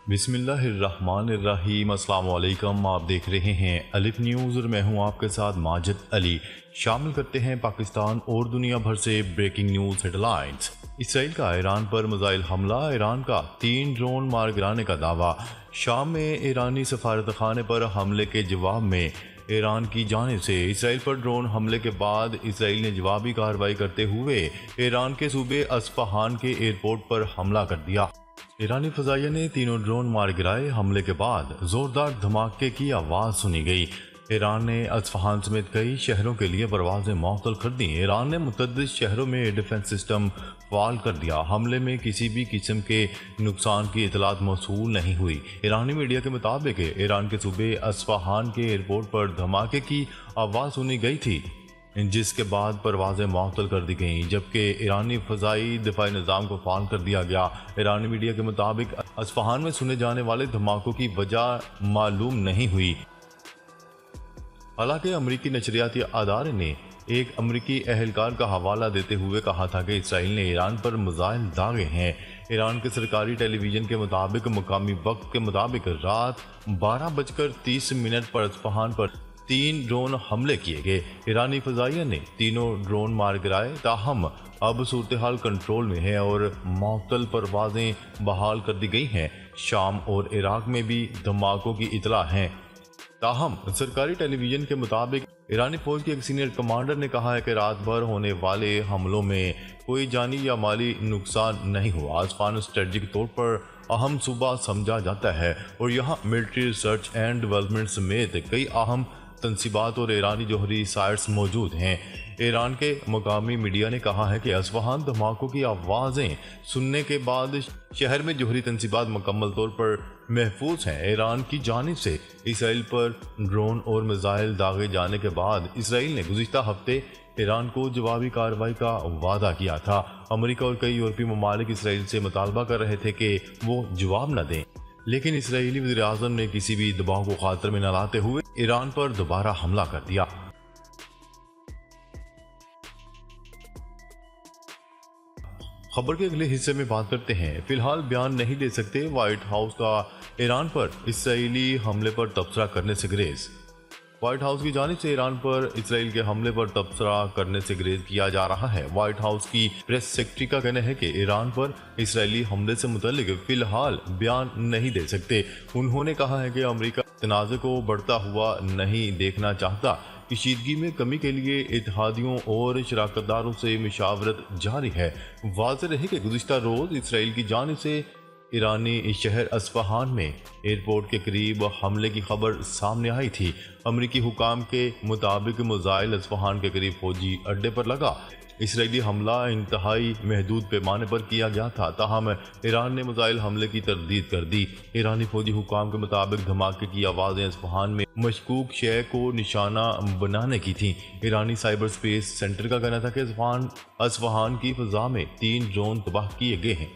बिस्मिल्लाहिर्रहमानिर्रहीम। अस्सलाम वालेकुम। आप देख रहे हैं अलिफ न्यूज़ और मैं हूं आपके साथ माजिद अली। शामिल करते हैं पाकिस्तान और दुनिया भर से ब्रेकिंग न्यूज़ हेडलाइंस। इसराइल का ईरान पर मिसाइल हमला, ईरान का 3 ड्रोन मार गिराने का दावा। शाम में ईरानी सफारतखाने पर हमले के जवाब में ईरान की जानिब से इसराइल पर ड्रोन हमले के बाद इसराइल ने जवाबी कार्रवाई करते हुए ईरान के सूबे अस्फहान के एयरपोर्ट पर हमला कर दिया। ईरानी फजाइया ने तीनों ड्रोन मार गिराए। हमले के बाद जोरदार धमाके की आवाज़ सुनी गई। ईरान ने अस्फहान समेत कई शहरों के लिए परवाजें मअतल कर दी। ईरान ने मुतअद्दिद शहरों में डिफेंस सिस्टम फाल कर दिया। हमले में किसी भी किस्म के नुकसान की इतलात मौसूल नहीं हुई। ईरानी मीडिया के मुताबिक ईरान के सूबे अस्फहान के एयरपोर्ट पर धमाके की आवाज़ सुनी गई थी, जिसके बाद परवाजें मअतल कर दी गईं, जबकि ईरानी फ़ज़ाई दिफाई निज़ाम को फाल कर दिया गया। ईरानी मीडिया के मुताबिक अस्फहान में सुने जाने वाले धमाकों की वजह मालूम नहीं हुई। हालांकि अमरीकी नशरियाती अदारे ने एक अमरीकी अहलकार का हवाला देते हुए कहा था कि इसराइल ने ईरान पर मिसाइल दागे हैं। ईरान के सरकारी टेलीविज़न के मुताबिक मुकामी वक्त के मुताबिक रात 12:30 पर अस्फहान पर 3 ड्रोन हमले किए गए। ईरानी फजाइया ने तीनों ड्रोन मार गिराए। ताहम अब सूरत हाल कंट्रोल में है और मअतल परवाजें बहाल कर दी गई हैं। शाम और इराक में भी धमाकों की इतला है। ताहम सरकारी टेलीविज़न के मुताबिक ईरानी फौज के एक सीनियर कमांडर ने कहा है कि रात भर होने वाले हमलों में कोई जानी या माली नुकसान नहीं हुआ। अस्फहान स्ट्रेटजिक तौर पर अहम सूबा समझा जाता है और यहाँ मिलिट्री रिसर्च एंड डेवलपमेंट समेत कई अहम तनसीबात और ईरानी जोहरी साइट्स मौजूद हैं। ईरान के मुकामी मीडिया ने कहा है कि अस्फहान धमाकों की आवाज़ें सुनने के बाद शहर में जोहरी तनसीबात मुकम्मल तौर पर महफूज हैं। ईरान की जानिब से इसराइल पर ड्रोन और मिसाइल दागे जाने के बाद इसराइल ने गुज़िश्ता हफ्ते ईरान को जवाबी कार्रवाई का वादा किया था। अमेरिका और कई यूरोपीय ममालिक इसराइल से मुतालबा कर रहे थे कि वो जवाब न दें, लेकिन इसराइली वज़ीर-ए-आज़म ने किसी भी दबाव को खातिर में न लाते हुए ईरान पर दोबारा हमला कर दिया। खबर के अगले हिस्से में बात करते हैं। फिलहाल बयान नहीं दे सकते, व्हाइट हाउस का ईरान पर इसराइली हमले पर तबसरा करने से गुरेज। व्हाइट हाउस की जानिब से ईरान पर इसराइल के हमले पर तबसरा करने से गुरेज किया जा रहा है। व्हाइट हाउस की प्रेस सेक्रेटरी का कहना है कि ईरान पर इसराइली हमले से मुतल्लिक फिलहाल बयान नहीं दे सकते। उन्होंने कहा है कि अमेरिका तनाज़े को बढ़ता हुआ नहीं देखना चाहता। कशीदगी में कमी के लिए इत्तेहादियों और शराकतदारों से मुशावरत जारी है। वाज़ेह रहे कि गुज़िश्ता रोज़ इसराइल की जानिब से ईरानी शहर अस्फहान में एयरपोर्ट के करीब हमले की खबर सामने आई थी। अमरीकी हुकाम के मुताबिक मिसाइल अस्फहान के करीब फौजी अड्डे पर लगा। इसराइली हमला इंतहाई महदूद पैमाने पर किया गया था। ताहम ईरान ने मिसाइल हमले की तरदीद कर दी। ईरानी फौजी हुकाम के मुताबिक धमाके की आवाज़ें अस्फहान में मशकूक शय को निशाना बनाने की थीं। ईरानी साइबर स्पेस सेंटर का कहना था कि अस्फहान की फ़ज़ा में 3 ड्रोन तबाह किए गए हैं।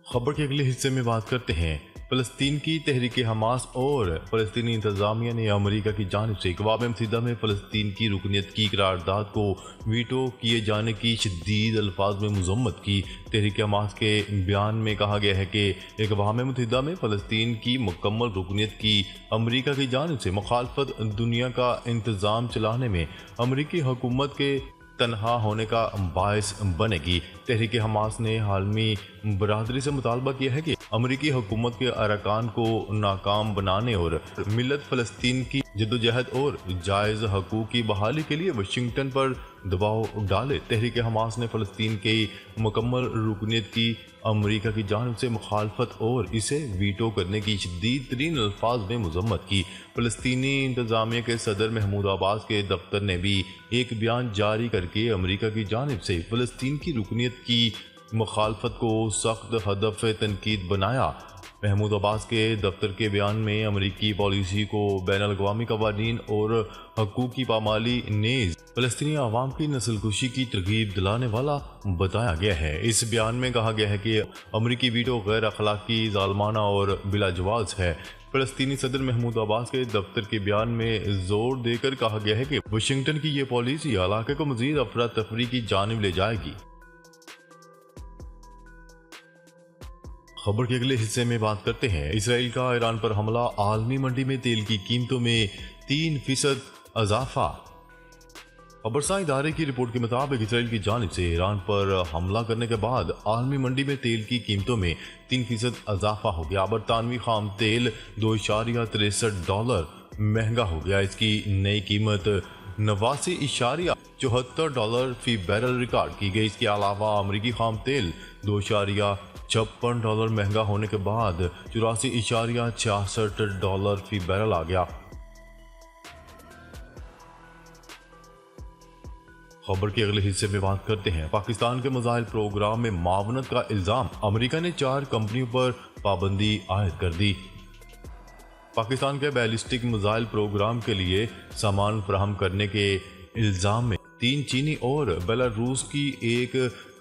खबर के अगले हिस्से में बात करते हैं। फ़लस्तीन की तहरीक हमास और फ़लस्तीनी इंतज़ामिया ने अमेरिका की जानिब से अक़वाम मुत्तहिदा में फ़लस्तीन की रुकनीत की करारदाद को वीटो किए जाने की शदीद अल्फाज में मज़म्मत की। तहरीक हमास के बयान में कहा गया है कि अक़वाम मुत्तहिदा में फ़लस्तीन की मुकम्मल रुकनीत की अमेरिका की जानिब से मुखालफत दुनिया का इंतज़ाम चलाने में अमेरिकी हुकूमत के तनहा होने का बायस बनेगी। तहरीक हमास ने आलमी बरादरी से मुतालबा किया है कि अमरीकी हुकूमत के अरकान को नाकाम बनाने और मिल्लत फ़लस्तीन की जद्दोजहद और जायज़ हकूक़ की बहाली के लिए वाशिंगटन पर दबाव डाले। तहरीक हमास ने फ़लस्तीन की मुकम्मल रुकनीत की अमरीका की जानिब से मुखालफत और इसे वीटो करने की शदीद तरीन अल्फाज में मज़म्मत की। फ़लस्तीनी इंतज़ामिया के सदर महमूद अब्बास के दफ्तर ने भी एक बयान जारी करके अमरीका की जानिब से फ़लस्तीन की रुकनीत की मुखालफत को सख्त हदफ तनकीद बनाया। महमूद अब्बास के दफ्तर के बयान में अमरीकी पॉलिसी को बैनुल-अक़वामी कवानीन और हकूक़ की पामाली नेज़ फ़लस्तीनी आवाम की नस्लकुशी की तरगीब दिलाने वाला बताया गया है। इस बयान में कहा गया है कि अमरीकी वीटो गैर अखलाकी, ज़ालमाना और बिलाजवाज़ है। फ़लस्तीनी सदर महमूद अब्बास के दफ्तर के बयान में जोर देकर कहा गया है कि वाशिंगटन की ये पॉलिसी इलाके को मजीद अफरा तफरी की जानिब ले जाएगी। खबर के अगले हिस्से में बात करते हैं। इसराइल का ईरान पर हमला, आलमी मंडी में तेल की कीमतों में 3% इजाफा। खबरसां इदारे की रिपोर्ट के मुताबिक इसराइल की जानिब से ईरान पर हमला करने के बाद आलमी मंडी में तेल की कीमतों में 3% इजाफा हो गया। बरतानवी खाम तेल $2.63 महंगा हो गया। इसकी नई कीमत $89.74 फी बैरल रिकॉर्ड की गई। इसके अलावा अमरीकी खाम तेल $2.56 महंगा होने के बाद $84.66 फी बैरल आ गया। खबर के अगले हिस्से में बात करते हैं। पाकिस्तान के मिसाइल प्रोग्राम में मावनत का इल्जाम, अमेरिका ने 4 कंपनियों पर पाबंदी आयद कर दी। पाकिस्तान के बैलिस्टिक मिसाइल प्रोग्राम के लिए सामान फराहम करने के इल्जाम में 3 चीनी और बेलारूस की एक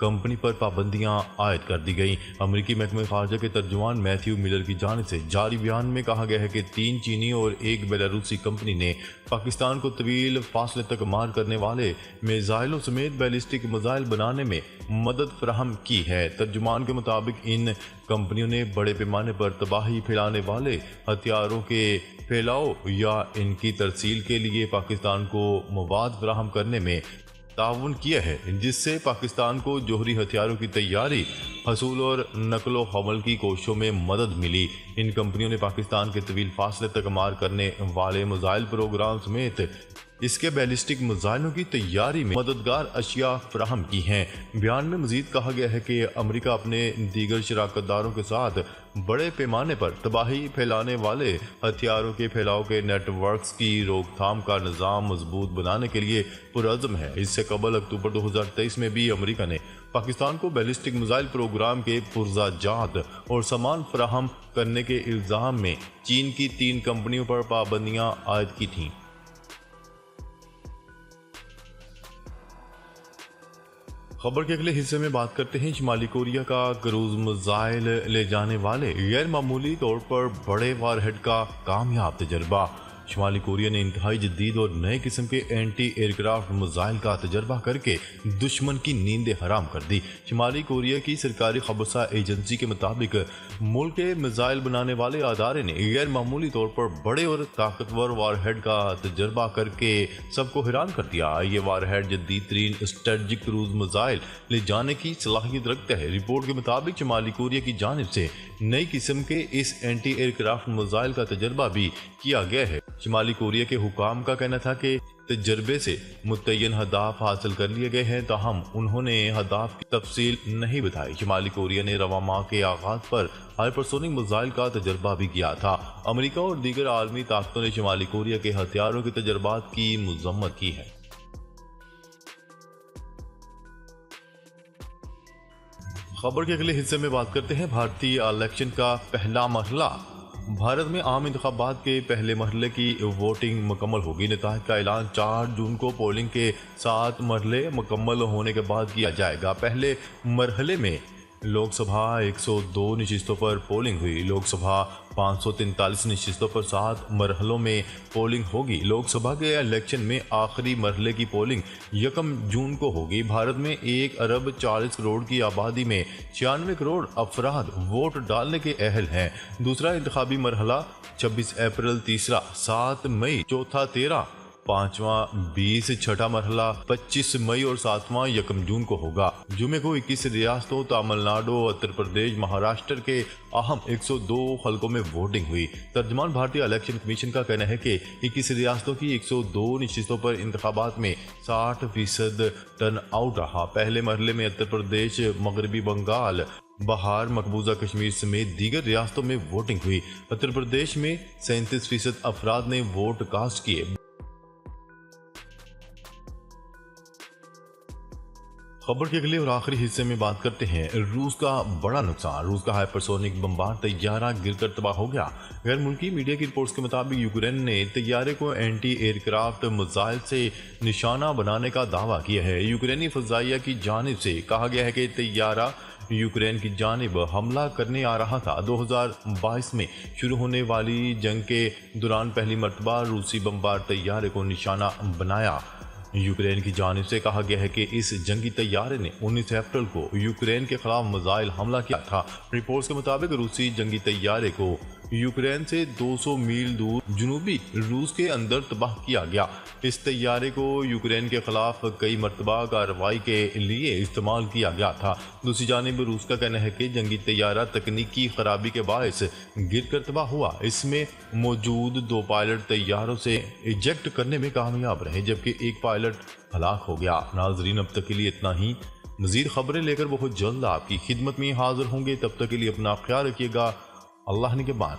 कंपनी पर पाबंदियां आयद कर दी गई। अमेरिकी महकमे खारजा के तर्जुमान मैथ्यू मिलर की जानिब से जारी बयान में कहा गया है कि 3 चीनी और एक बेलारूसी कंपनी ने पाकिस्तान को तवील फासले तक मार करने वाले मिसाइलों समेत बैलिस्टिक मिसाइल बनाने में मदद फराहम की है। तर्जुमान के मुताबिक इन कंपनियों ने बड़े पैमाने पर तबाही फैलाने वाले हथियारों के फैलाव या इनकी तरसील के लिए पाकिस्तान को मवाद फराहम करने में ताउन किया है, जिससे पाकिस्तान को जोहरी हथियारों की तैयारी, हसूल और नकलो हमल की कोशिशों में मदद मिली। इन कंपनियों ने पाकिस्तान के तवील फासले तक मार करने वाले मिसाइल प्रोग्राम समेत इसके बैलिस्टिक मिसाइलों की तैयारी में मददगार अशिया फराहम की हैं। बयान में मजीद कहा गया है कि अमेरिका अपने दीगर शराकतदारों के साथ बड़े पैमाने पर तबाही फैलाने वाले हथियारों के फैलाव के नेटवर्क्स की रोकथाम का निज़ाम मजबूत बनाने के लिए पुरअज़्म है। इससे कबल अक्टूबर 2023 में भी अमेरिका ने पाकिस्तान को बैलिस्टिक मिसाइल प्रोग्राम के पुर्जाजात और सामान फराहम करने के इल्ज़ाम में चीन की 3 कंपनियों पर पाबंदियां आयद की थीं। खबर के अगले हिस्से में बात करते हैं। शुमाली कोरिया का क्रूज मिसाइल ले जाने वाले गैर मामूली तौर पर बड़े वारहेड का कामयाब तजर्बा। शुमाली कोरिया ने इंतहाई जदीद और नए किस्म के एंटी एयरक्राफ्ट मिसाइल का तजर्बा करके दुश्मन की नींदें हराम कर दी। शुमाली कोरिया की सरकारी खबरसा एजेंसी के मुताबिक मुल्क के मिसाइल बनाने वाले अदारे ने गैर मामूली तौर पर बड़े और ताकतवर वारहेड का तजर्बा करके सबको हैरान कर दिया। ये वारहेड जदीद तरीन स्ट्रेटजिक क्रूज मिसाइल ले जाने की सलाहियत रखता है। रिपोर्ट के मुताबिक शुमाली कोरिया की जानिब से नई किस्म के इस एंटी एयरक्राफ्ट मिसाइल का तजर्बा भी किया गया है। शुमाली कोरिया के हुकाम का कहना था कि तजर्बे से मुतय्यन हदाफ हासिल कर लिए गए हैं, ताहम उन्होंने हदाफ की तफसील नहीं बताई। शुमाली कोरिया ने रवा माह के आगाज पर हाइपरसोनिक मिसाइल का तजर्बा भी किया था। अमेरिका और दीगर आलमी ताकतों ने शुमाली कोरिया के हथियारों के तजर्बात की मजम्मत की है। खबर के अगले हिस्से में बात करते हैं। भारतीय इलेक्शन का पहला मरहला। भारत में आम इंतखाबात के पहले मरहले की वोटिंग मुकम्मल होगी। नताइज का ऐलान 4 जून को पोलिंग के 7 मरहले मुकम्मल होने के बाद किया जाएगा। पहले मरहले में लोकसभा 102 नशिस्तों पर पोलिंग हुई। लोकसभा 543 नशिस्तों पर 7 मरहलों में पोलिंग होगी। लोकसभा के इलेक्शन में आखिरी मरहले की पोलिंग 1 जून को होगी। भारत में 1 अरब 40 करोड़ की आबादी में 96 करोड़ अफराद वोट डालने के अहल हैं। दूसरा इंतखाबी मरहला 26 अप्रैल, तीसरा 7 मई, चौथा 13, पांचवा 20, छठा मरहला 25 मई और 7वां 1 जून को होगा। जुमे को 21 रियासतों तमिलनाडु, उत्तर प्रदेश, महाराष्ट्र के अहम 102 हलकों में वोटिंग हुई। तर्जमान भारतीय इलेक्शन कमीशन का कहना है कि 21 रियासतों की 102 नशिस्तों पर इंतखाबात में 60% टर्न आउट रहा। पहले मरहले में उत्तर प्रदेश, मगरबी बंगाल, बिहार, मकबूजा कश्मीर समेत दीगर रियासतों में वोटिंग हुई। उत्तर प्रदेश में 37% अफराद ने वोट कास्ट किए। खबर के अगले और आखिरी हिस्से में बात करते हैं। रूस का बड़ा नुकसान। रूस का हाइपरसोनिक बमबार तैयारा गिरकर तबाह हो गया। गैर मुल्की मीडिया की रिपोर्ट्स के मुताबिक यूक्रेन ने तैयारे को एंटी एयरक्राफ्ट मिसाइल से निशाना बनाने का दावा किया है। यूक्रेनी फजाइया की जानिब से कहा गया है कि तैयारा यूक्रेन की जानिब हमला करने आ रहा था। 2022 में शुरू होने वाली जंग के दौरान पहली मरतबा रूसी बमबार तैयारे को निशाना बनाया। यूक्रेन की जानिब से कहा गया है कि इस जंगी तैयारे ने 19 अप्रैल को यूक्रेन के खिलाफ मिसाइल हमला किया था। रिपोर्ट्स के मुताबिक रूसी जंगी तैयारे को यूक्रेन से 200 मील दूर जनूबी रूस के अंदर तबाह किया गया। इस तैयारे को यूक्रेन के खिलाफ कई मरतबा कार्रवाई के लिए इस्तेमाल किया गया था। दूसरी जानिब रूस का कहना है कि जंगी तैयारा तकनीकी खराबी के बायस गिर कर तबाह हुआ। इसमें मौजूद 2 पायलट तैयारों से इजेक्ट करने में कामयाब रहे, जबकि एक पायलट हलाक हो गया। नाजरीन, अब तक के लिए इतना ही। मजीद खबरें लेकर बहुत जल्द आपकी खिदमत में हाजिर होंगे। तब तक के लिए अपना ख्याल रखिएगा। अल्लाह निगहबान।